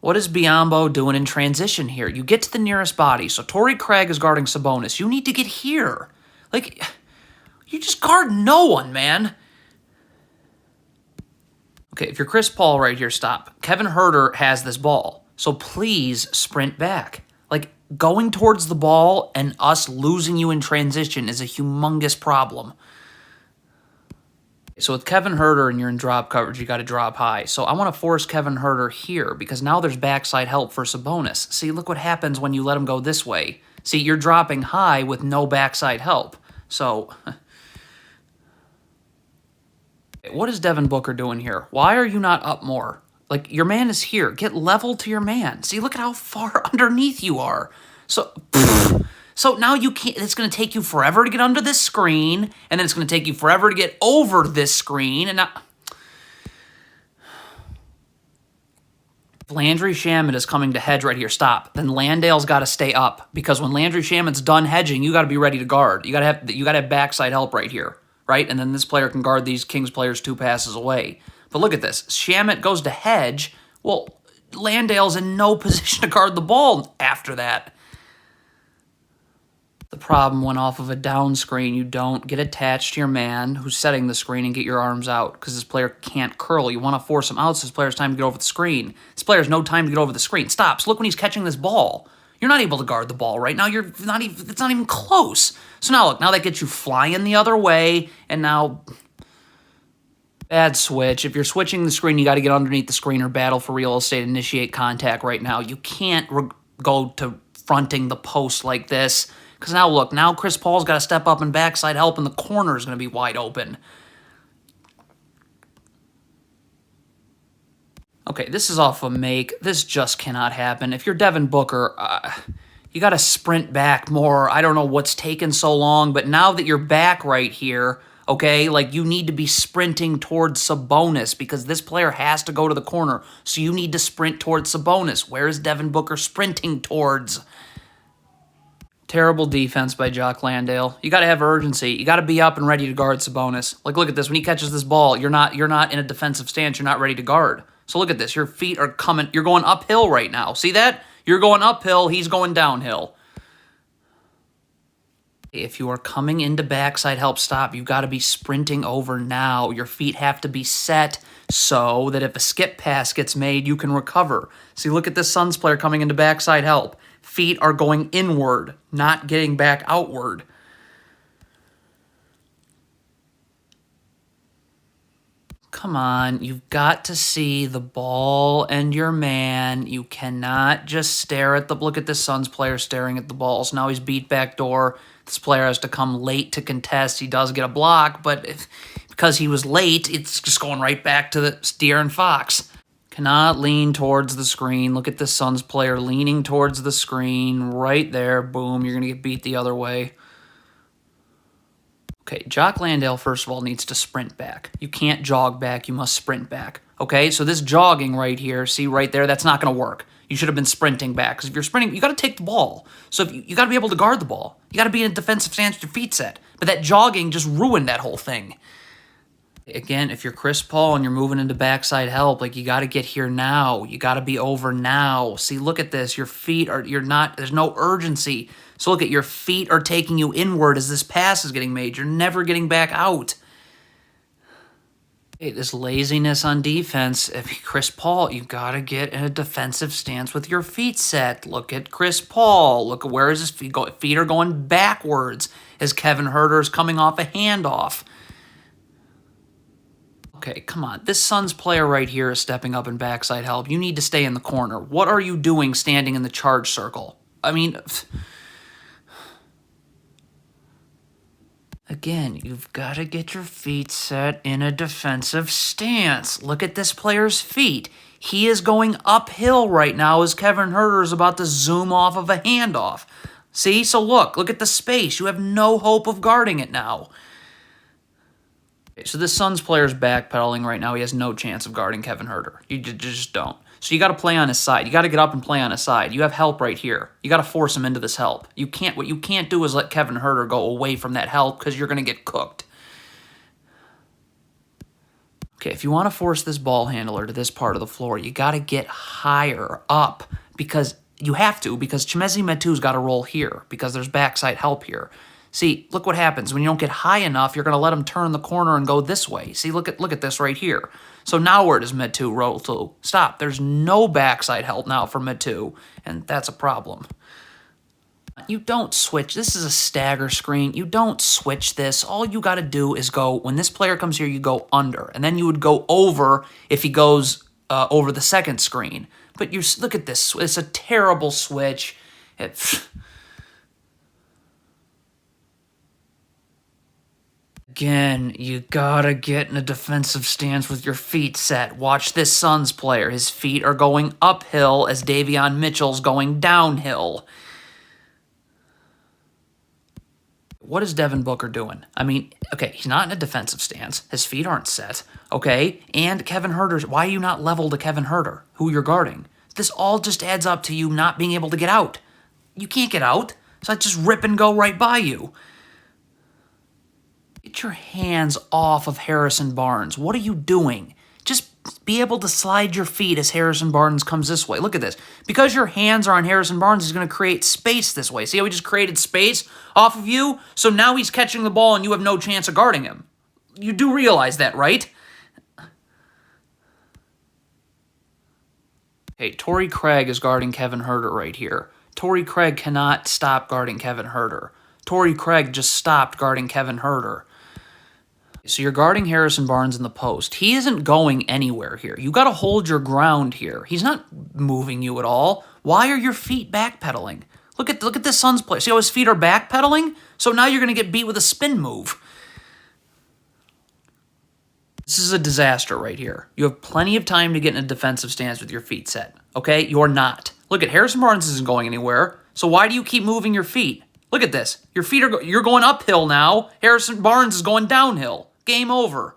What is Biyombo doing in transition here? You get to the nearest body. So Torrey Craig is guarding Sabonis. You need to get here. Like, you just guard no one, man. Okay, if you're Chris Paul right here, stop. Kevin Huerter has this ball. So please sprint back. Like, going towards the ball and us losing you in transition is a humongous problem. So with Kevin Huerter and you're in drop coverage, you got to drop high. So I want to force Kevin Huerter here because now there's backside help for Sabonis. See, look what happens when you let him go this way. See, you're dropping high with no backside help. So what is Devin Booker doing here? Why are you not up more? Like, your man is here. Get level to your man. See, look at how far underneath you are. So now you can't, it's going to take you forever to get under this screen, and then it's going to take you forever to get over this screen, and now if Landry Shamet is coming to hedge right here, stop. Then Landale's got to stay up, because when Landry Shamet's done hedging, you got to be ready to guard. You got to have backside help right here, right? And then this player can guard these Kings players 2 passes away. But look at this. Shamet goes to hedge. Well, Landale's in no position to guard the ball after that. The problem went off of a down screen. You don't get attached to your man who's setting the screen and get your arms out because this player can't curl. You want to force him out so this player's time to get over the screen. This player's no time to get over the screen. Stops. Look when he's catching this ball. You're not able to guard the ball right now. It's not even close. So now look, now that gets you flying the other way, and now bad switch. If you're switching the screen, you got to get underneath the screen or battle for real estate, initiate contact right now. You can't go to fronting the post like this. Because now, look, now Chris Paul's got to step up and backside help, and the corner is going to be wide open. Okay, this is off a make. This just cannot happen. If you're Devin Booker, you got to sprint back more. I don't know what's taken so long, but now that you're back right here, okay, like you need to be sprinting towards Sabonis because this player has to go to the corner. So you need to sprint towards Sabonis. Where is Devin Booker sprinting towards? Terrible defense by Jock Landale. You got to have urgency. You got to be up and ready to guard Sabonis. Like, look at this. When he catches this ball, you're not in a defensive stance. You're not ready to guard. So look at this. Your feet are coming. You're going uphill right now. See that? You're going uphill. He's going downhill. If you are coming into backside help stop, you've got to be sprinting over now. Your feet have to be set so that if a skip pass gets made, you can recover. See, look at this Suns player coming into backside help. Feet are going inward, not getting back outward. Come on, you've got to see the ball and your man. You cannot just stare at the... Look at this Suns player staring at the balls. Now he's beat back door. This player has to come late to contest. He does get a block, but because he was late, it's just going right back to the De'Aaron Fox. Cannot lean towards the screen. Look at the Suns player leaning towards the screen. Right there. Boom. You're going to get beat the other way. Okay, Jock Landale, first of all, needs to sprint back. You can't jog back. You must sprint back. Okay, so this jogging right here, see right there, that's not going to work. You should have been sprinting back. Because if you're sprinting, you got to take the ball. So if you got to be able to guard the ball. You got to be in a defensive stance with your feet set. But that jogging just ruined that whole thing. Again, if you're Chris Paul and you're moving into backside help, like you got to get here now. You got to be over now. See, look at this. Your feet are, there's no urgency. So look at your feet are taking you inward as this pass is getting made. You're never getting back out. Hey, this laziness on defense. If you're Chris Paul, you got to get in a defensive stance with your feet set. Look at Chris Paul. Look at where is his feet going. Feet are going backwards as Kevin Huerter is coming off a handoff. Okay, come on. This Suns player right here is stepping up in backside help. You need to stay in the corner. What are you doing standing in the charge circle? I mean, again, you've got to get your feet set in a defensive stance. Look at this player's feet. He is going uphill right now as Kevin Huerter is about to zoom off of a handoff. See? So look at the space. You have no hope of guarding it now. So this Suns player is backpedaling right now. He has no chance of guarding Kevin Huerter. You just don't. So you got to play on his side. You got to get up and play on his side. You have help right here. You got to force him into this help. What you can't do is let Kevin Huerter go away from that help because you're going to get cooked. Okay, if you want to force this ball handler to this part of the floor, you got to get higher up because you have to, because Chimezie Metu's got to roll here because there's backside help here. See, look what happens. When you don't get high enough, you're going to let him turn the corner and go this way. See, look at this right here. So now where does Metu roll to? Stop. There's no backside help now for Metu, and that's a problem. You don't switch. This is a stagger screen. You don't switch this. All you got to do is go, when this player comes here, you go under. And then you would go over if he goes over the second screen. But you look at this. It's a terrible switch. Again, you gotta get in a defensive stance with your feet set. Watch this Suns player. His feet are going uphill as Davion Mitchell's going downhill. What is Devin Booker doing? I mean, okay, he's not in a defensive stance. His feet aren't set, okay? And Kevin Huerter's, why are you not level to Kevin Huerter, who you're guarding? This all just adds up to you not being able to get out. You can't get out, so I just rip and go right by you. Get your hands off of Harrison Barnes. What are you doing? Just be able to slide your feet as Harrison Barnes comes this way. Look at this. Because your hands are on Harrison Barnes, he's going to create space this way. See how he just created space off of you? So now he's catching the ball and you have no chance of guarding him. You do realize that, right? Hey, Torrey Craig is guarding Kevin Huerter right here. Torrey Craig cannot stop guarding Kevin Huerter. Torrey Craig just stopped guarding Kevin Huerter. So you're guarding Harrison Barnes in the post. He isn't going anywhere here. You got to hold your ground here. He's not moving you at all. Why are your feet backpedaling? Look at this Suns play. See how his feet are backpedaling? So now you're going to get beat with a spin move. This is a disaster right here. You have plenty of time to get in a defensive stance with your feet set. Okay? You're not. Look at Harrison Barnes isn't going anywhere. So why do you keep moving your feet? Look at this. Your feet you're going uphill now. Harrison Barnes is going downhill. Game over.